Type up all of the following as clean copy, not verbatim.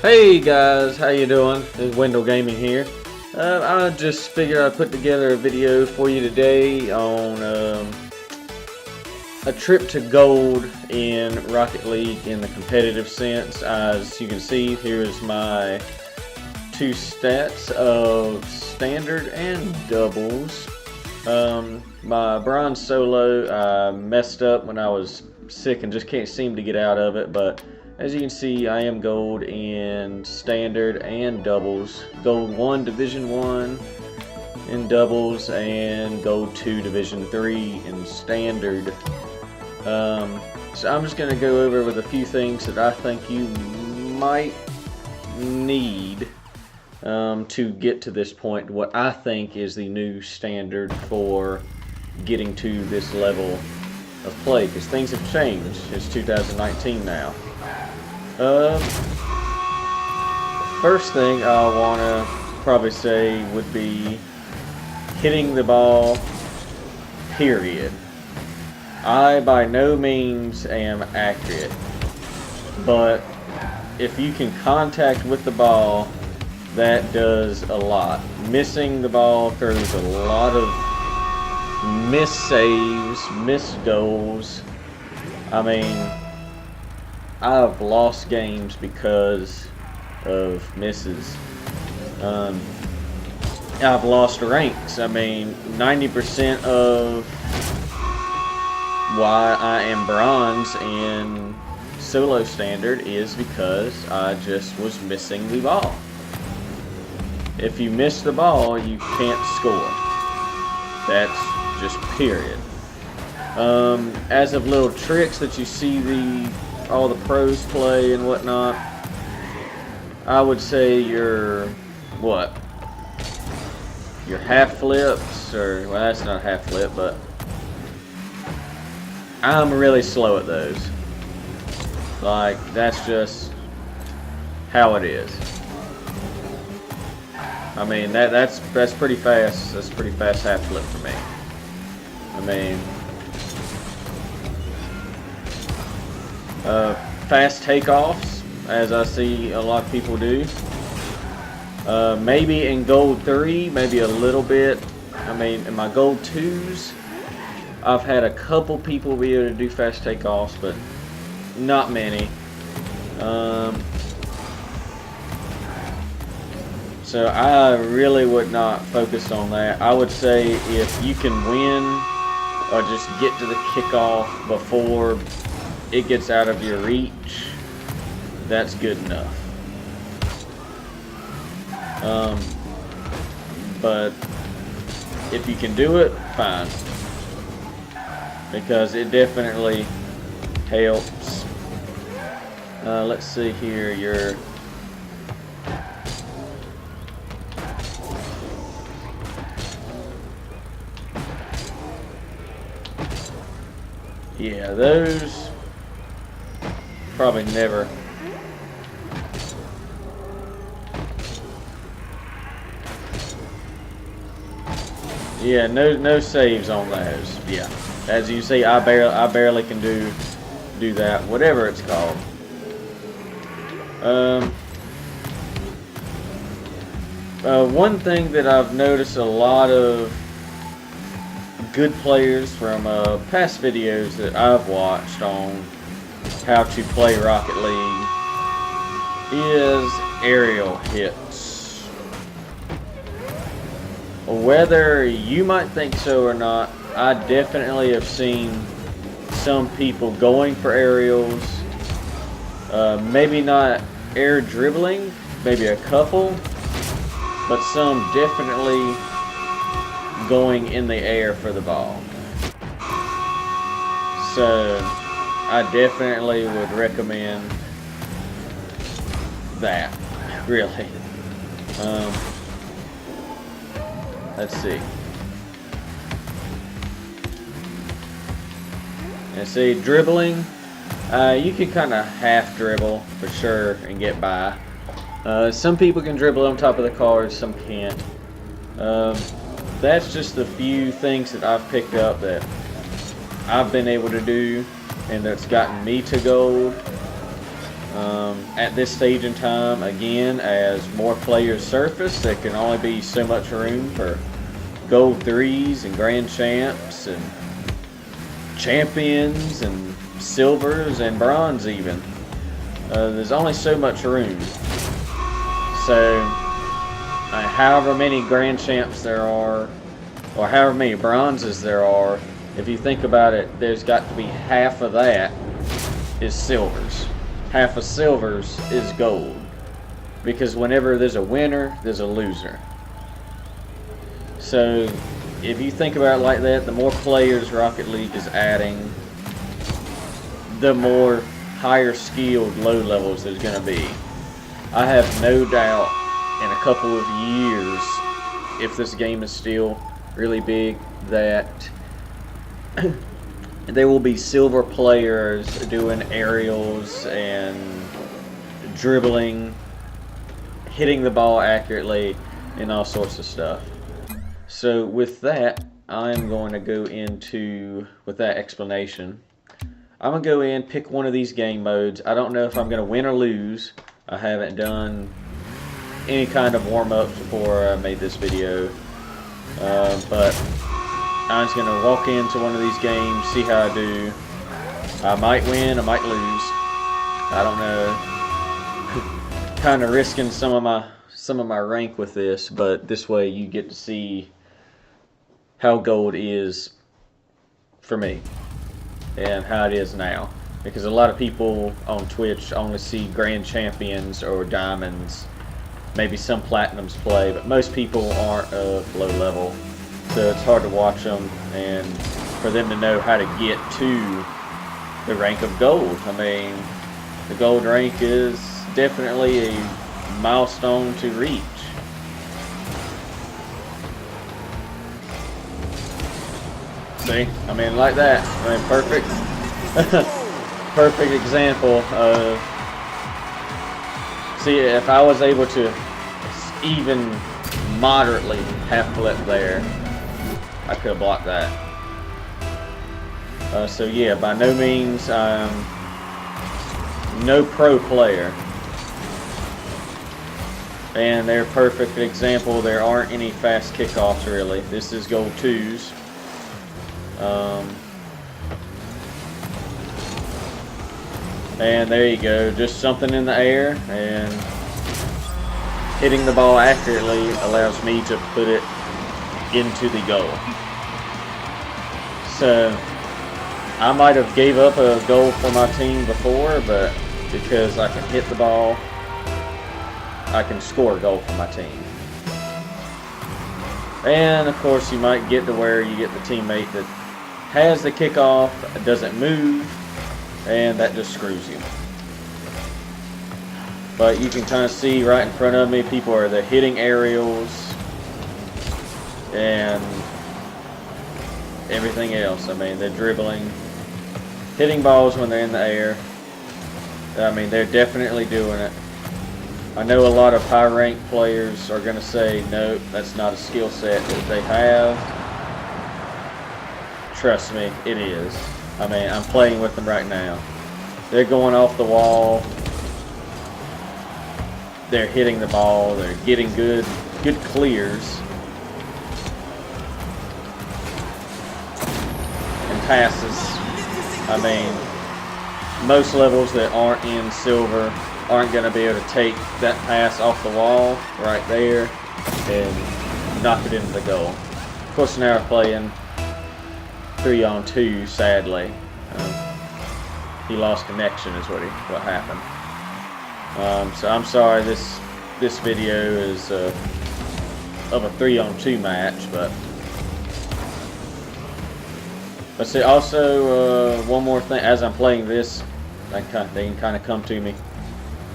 Hey guys, how you doing? It's Wendell Gaming here. I just figured I'd put together a video for you today on a trip to gold in Rocket League in the competitive sense. As you can see, here's my two stats of standard and doubles. My bronze solo, I messed up when I was sick and just can't seem to get out of it, but as you can see, I am gold in standard and doubles. Gold 1 Division 1 in doubles and gold 2 Division 3 in standard. So I'm just going to go over with a few things that I think you might need to get to this point. What I think is the new standard for getting to this level of play, because things have changed. It's 2019 now. First thing I want to probably say would be hitting the ball, period. I by no means am accurate, but if you can contact with the ball, that does a lot. Missing the ball throws a lot of missed saves, missed goals. I mean, I've lost games because of misses. I've lost ranks. I mean, 90% of why I am bronze in solo standard is because I just was missing the ball. If you miss the ball, you can't score. That's just period. As of little tricks that you see all the pros play and whatnot, I would say your half flips, or well, that's not half flip, but I'm really slow at those. Like, that's just how it is. I mean, that's pretty fast. That's a pretty fast half flip for me. I mean, fast takeoffs, as I see a lot of people do. Maybe in gold 3, maybe a little bit. I mean, in my gold 2s, I've had a couple people be able to do fast takeoffs, but not many. So I really would not focus on that. I would say if you can win or just get to the kickoff before it gets out of your reach, that's good enough. But if you can do it, fine, because it definitely helps. Let's see here, yeah, those probably never. Yeah, no saves on those. Yeah, as you see, I barely can do that, whatever it's called. One thing that I've noticed a lot of good players from past videos that I've watched on how to play Rocket League is aerial hits. Whether you might think so or not, I definitely have seen some people going for aerials. Maybe not air dribbling, maybe a couple, but some definitely going in the air for the ball. So I definitely would recommend that, really. Let's see. And see, dribbling, you can kind of half dribble for sure and get by. Some people can dribble on top of the cars, some can't. That's just the few things that I've picked up that I've been able to do and that's gotten me to gold. At this stage in time, again, as more players surface, there can only be so much room for gold 3s and grand champs and champions and silvers and bronze even. There's only so much room. So however many grand champs there are, or however many bronzes there are, if you think about it, there's got to be half of that is silvers. Half of silvers is gold. Because whenever there's a winner, there's a loser. So if you think about it like that, the more players Rocket League is adding, the more higher skilled low levels there's going to be. I have no doubt in a couple of years, if this game is still really big, that there will be silver players doing aerials and dribbling, hitting the ball accurately, and all sorts of stuff. So with that, I'm going to go into, with that explanation, I'm going to go in, pick one of these game modes. I don't know if I'm going to win or lose. I haven't done any kind of warm-ups before I made this video. But I'm just going to walk into one of these games, see how I do. I might win, I might lose. I don't know. Kind of risking some of my rank with this, but this way you get to see how gold is for me and how it is now. Because a lot of people on Twitch only see grand champions or diamonds, maybe some platinums play, but most people aren't of low level, so it's hard to watch them and for them to know how to get to the rank of gold. I mean, the gold rank is definitely a milestone to reach. See, I mean, like that. I mean, perfect. Perfect example of, see, if I was able to even moderately half flip there, I could have blocked that. So yeah, by no means I'm no pro player. And they're a perfect example. There aren't any fast kickoffs really. This is gold 2s. And there you go, just something in the air, and hitting the ball accurately allows me to put it into the goal. So I might have gave up a goal for my team before, but because I can hit the ball, I can score a goal for my team. And of course you might get to where you get the teammate that has the kickoff, doesn't move, and that just screws you. But you can kind of see right in front of me, people are they're hitting aerials and everything else. I mean, they're dribbling, hitting balls when they're in the air. I mean, they're definitely doing it. I know a lot of high ranked players are going to say, nope, that's not a skill set that they have. Trust me, it is. I mean, I'm playing with them right now. They're going off the wall. They're hitting the ball. They're getting good clears and passes. I mean, most levels that aren't in silver aren't going to be able to take that pass off the wall right there and knock it into the goal. Of course, now we're playing 3-on-2, sadly. He lost connection is what happened. So I'm sorry this video is of a 3-on-2 match, but let's see. Also, one more thing as I'm playing this, they can kind of come to me.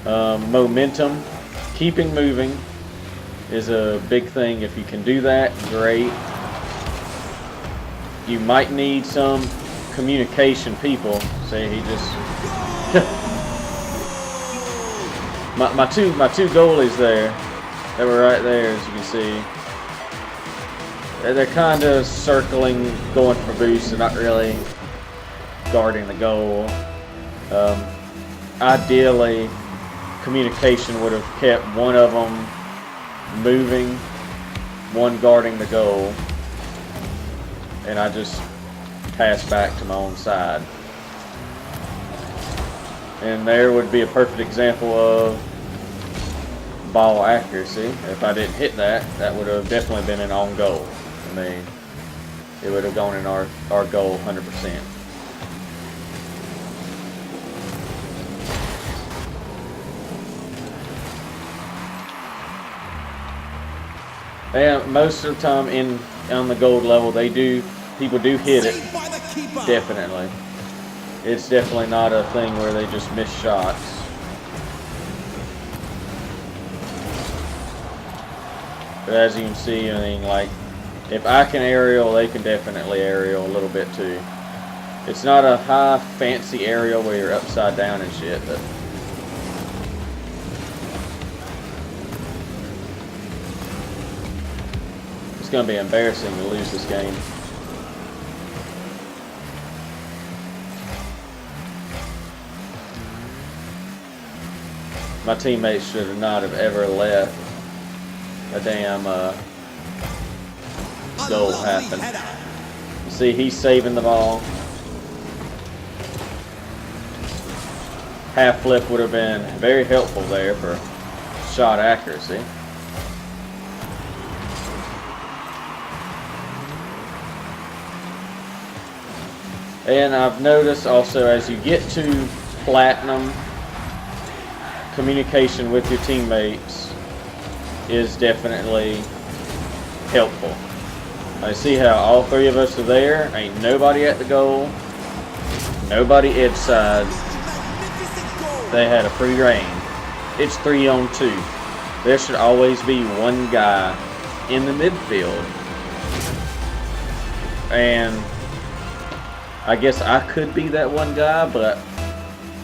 Momentum, keeping moving is a big thing. If you can do that, great. You might need some communication people. Say he just my two goalies there that were right there, as you can see. They're kind of circling, going for boosts, and not really guarding the goal. ideally, communication would have kept one of them moving, one guarding the goal, and I just pass back to my own side. And there would be a perfect example of ball accuracy. If I didn't hit that, that would have definitely been an on goal. I mean, it would have gone in our goal 100%. And most of the time on the gold level, people do hit it. Definitely. It's definitely not a thing where they just miss shots. But as you can see, I mean, like, if I can aerial, they can definitely aerial a little bit too. It's not a high fancy aerial where you're upside down and shit, but it's gonna be embarrassing to lose this game. My teammates should not have ever let a damn goal happen. You see, he's saving the ball. Half flip would have been very helpful there for shot accuracy. And I've noticed also, as you get to platinum, communication with your teammates is definitely helpful. I see how all three of us are there. Ain't nobody at the goal. Nobody edge side. They had a free reign. It's 3-on-2. There should always be one guy in the midfield. And I guess I could be that one guy, but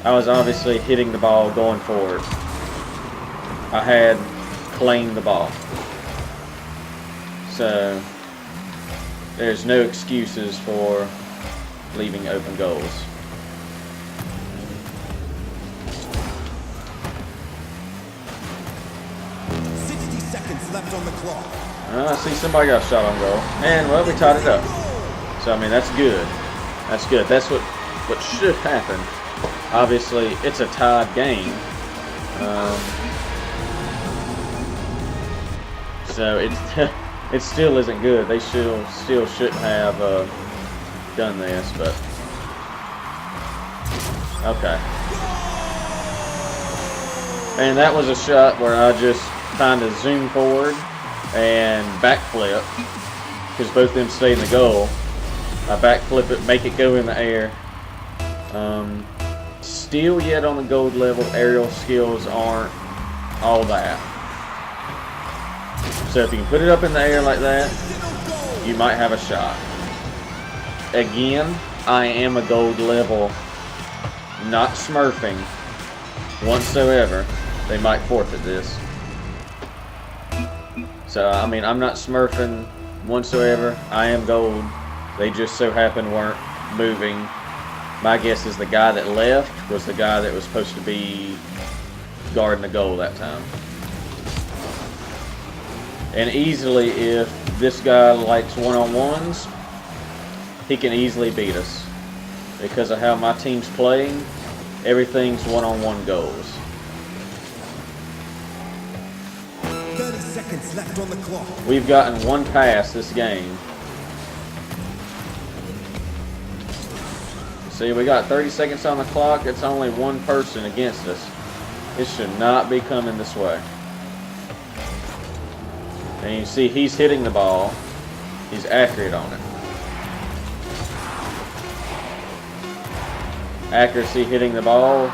I was obviously hitting the ball going forward. I had claimed the ball. So there's no excuses for leaving open goals. Left on the clock. I see somebody got a shot on goal. And, well, we tied it up. So, I mean, that's good. That's good. That's what should happen. Obviously, it's a tied game. So, it still isn't good. They still shouldn't have done this, but... Okay. And that was a shot where I just kind of zoom forward and backflip, because both of them stay in the goal. I backflip it, make it go in the air. Still yet on the gold level, aerial skills aren't all that. So if you can put it up in the air like that, you might have a shot. Again, I am a gold level, not smurfing whatsoever. They might forfeit this. So, I mean, I'm not smurfing whatsoever. I am gold. They just so happen weren't moving. My guess is the guy that left was the guy that was supposed to be guarding the goal that time. And easily, if this guy likes one-on-ones, he can easily beat us. Because of how my team's playing, everything's one-on-one goals. 30 seconds left on the clock. We've gotten one pass this game. See, we got 30 seconds on the clock. It's only one person against us. It should not be coming this way. And you see, he's hitting the ball. He's accurate on it. Accuracy hitting the ball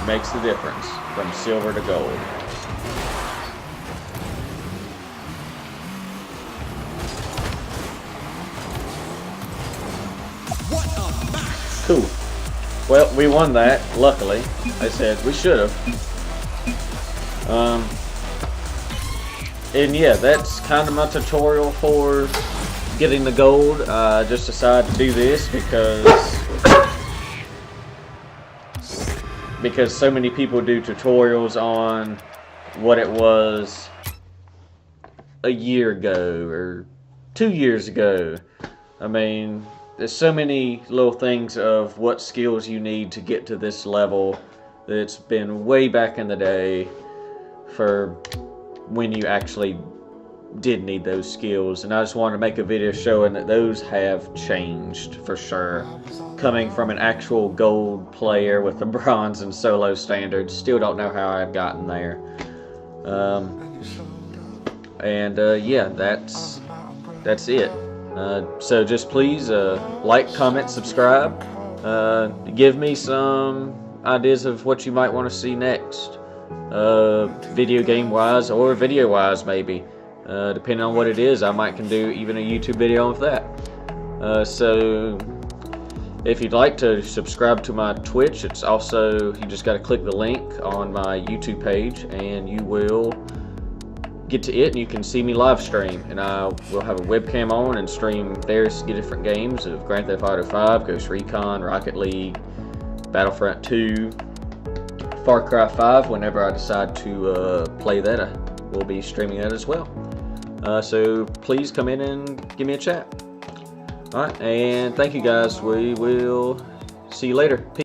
makes the difference from silver to gold. Cool. Well, we won that, luckily. I said we should have. And yeah, that's kind of my tutorial for getting the gold. I just decided to do this because because so many people do tutorials on what it was a year ago or 2 years ago. I mean, there's so many little things of what skills you need to get to this level that's been way back in the day for when you actually did need those skills, and I just wanted to make a video showing that those have changed for sure. Coming from an actual gold player with the bronze and solo standards, still don't know how I've gotten there. Yeah, that's it. So just please like, comment, subscribe. Give me some ideas of what you might want to see next, video game wise or video wise maybe. Depending on what it is, I might can do even a YouTube video of that. So if you'd like to subscribe to my Twitch, it's also, you just got to click the link on my YouTube page and you will get to it, and you can see me live stream, and I will have a webcam on and stream various different games of Grand Theft Auto 5, Ghost Recon, Rocket League, Battlefront 2, Far Cry 5. Whenever I decide to play that, I will be streaming that as well. So please come in and give me a chat. Alright, and thank you guys. We will see you later. Peace.